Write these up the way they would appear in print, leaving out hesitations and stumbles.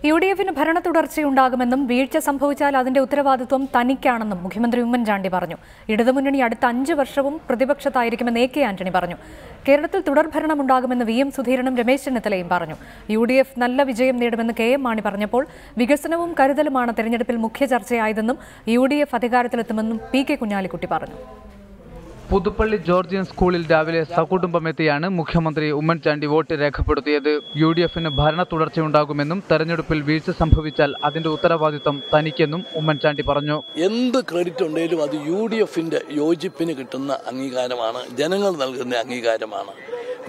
യുഡിഎഫിന് ഭരണ തുടർച്ചയുണ്ടാകുമെന്നും വീഴ്ച സംഭവിച്ചാൽ അതിന്റെ ഉത്തരവാദിത്വം തനിക്കാണെന്നും മുഖ്യമന്ത്രി ഉമ്മൻചാണ്ടി പറഞ്ഞു. ഇടതുമുന്നണി അടുത്ത 5 വർഷവും പ്രതിപക്ഷത്തായിരിക്കുമെന്ന് എ കെ ആന്റണി പറഞ്ഞു. കേരളത്തിൽ തുടർഭരണമുണ്ടാകുമെന്ന് വി എം സുധീരനും രമേശ് ചെന്നിത്തലയും പറഞ്ഞു. യുഡിഎഫ് നല്ല വിജയം നേടുമെന്ന് കെ എം മാണി പറഞ്ഞപ്പോൾ വികസനവും കരുതലുമാണ് തെരഞ്ഞെടുപ്പിൽ മുഖ്യ ചർച്ചയായതെന്നും യുഡിഎഫ് അധികാരത്തിലെത്തുമെന്നും പി കെ കുഞ്ഞാലിക്കുട്ടി പറഞ്ഞു. പുതുപ്പള്ളി ജോർജിയൻ സ്കൂളിൽ രാവിലെ സകുടുംബമെത്തിയാണ് മുഖ്യമന്ത്രി ഉമ്മൻചാണ്ടി വോട്ട് രേഖപ്പെടുത്തിയത്. യുഡിഎഫിന് ഭരണ തുടർച്ചയുണ്ടാകുമെന്നും തെരഞ്ഞെടുപ്പിൽ വീഴ്ച സംഭവിച്ചാൽ അതിന്റെ ഉത്തരവാദിത്തം തനിക്കെന്നും ഉമ്മൻചാണ്ടി പറഞ്ഞു. എന്ത് ക്രെഡിറ്റ് ഉണ്ടെങ്കിലും അത് യുഡിഎഫിന്റെ യോജിപ്പിന് കിട്ടുന്ന അംഗീകാരമാണ്, ജനങ്ങൾ നൽകുന്ന അംഗീകാരമാണ്.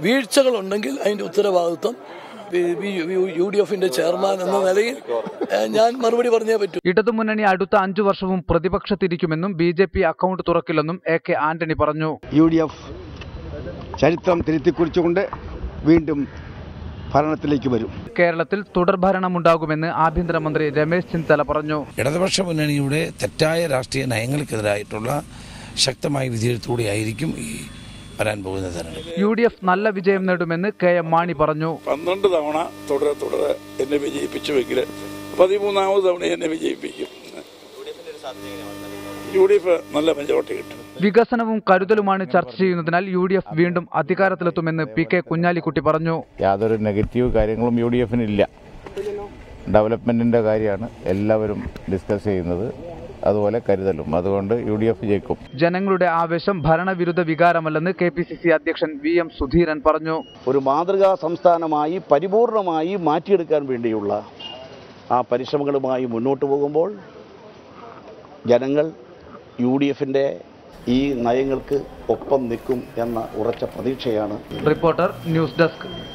വീഴ്ചകളുണ്ടെങ്കിൽ അതിന്റെ ഉത്തരവാദിത്വം യുഡിഎഫിന്റെ ചെയർമാൻ എന്ന നിലയിൽ ഞാൻ മറുപടി പറഞ്ഞേ പറ്റൂ. ഇടതുമുന്നണി അടുത്ത 5 വർഷവും പ്രതിപക്ഷത്തിരിക്കുമെന്നും ബി.ജെ.പി അക്കൗണ്ട് തുറക്കില്ലെന്നും എ കെ ആന്റണി പറഞ്ഞു. യുഡിഎഫ് ചരിത്രം തിരുത്തിക്കുറിച്ചുകൊണ്ട് വീണ്ടും ഭരണത്തിലേക്ക് വരും. കേരളത്തിൽ തുടർഭരണമുണ്ടാകുമെന്ന് ആഭ്യന്തരമന്ത്രി രമേശ് ചെന്നിത്തല പറഞ്ഞു. ഇടതുപക്ഷ മുന്നണിയുടെ തെറ്റായ രാഷ്ട്രീയ നയങ്ങൾക്കെതിരായിട്ടുള്ള ശക്തമായ വിധിയെഴുത്തോടെയായിരിക്കും ഈ വരാൻ പോകുന്ന തെരഞ്ഞെടുപ്പ്. യുഡിഎഫ് നല്ല വിജയം നേടുമെന്ന് കെ എം മാണി പറഞ്ഞു. 12 തവണ തുടരെ എന്നെ വിജയിപ്പിച്ചുവെങ്കിൽ 13ാമത് തവണ എന്നെ വിജയിപ്പിക്കും. യുഡിഎഫ് നല്ല മെജോറിറ്റി കിട്ടും. വികസനവും കരുതലുമാണ് ചർച്ച ചെയ്യുന്നതിനാൽ യുഡിഎഫ് വീണ്ടും അധികാരത്തിലെത്തുമെന്ന് പി കെ കുഞ്ഞാലിക്കുട്ടി പറഞ്ഞു. യാതൊരു നെഗറ്റീവ് കാര്യങ്ങളും യുഡിഎഫിനില്ല. ഡെവലപ്മെന്റിന്റെ കാര്യമാണ് എല്ലാവരും ഡിസ്കസ് ചെയ്യുന്നത്, അതുപോലെ കരുതലും. അതുകൊണ്ട് യുഡിഎഫ് ജയിക്കും. ജനങ്ങളുടെ ആവേശം ഭരണവിരുദ്ധ വികാരമല്ലെന്ന് കെ.പി.സി.സി അധ്യക്ഷൻ വി എം സുധീരൻ പറഞ്ഞു. ഒരു മാതൃകാ സംസ്ഥാനമായി പരിപൂർണമായി മാറ്റിയെടുക്കാൻ വേണ്ടിയുള്ള ആ പരിശ്രമങ്ങളുമായി മുന്നോട്ട് പോകുമ്പോൾ ജനങ്ങൾ യുഡിഎഫിന്റെ ഈ നയങ്ങൾക്ക് ഒപ്പം നിൽക്കും എന്ന ഉറച്ച പ്രതീക്ഷയാണ്. Reporter, news desk.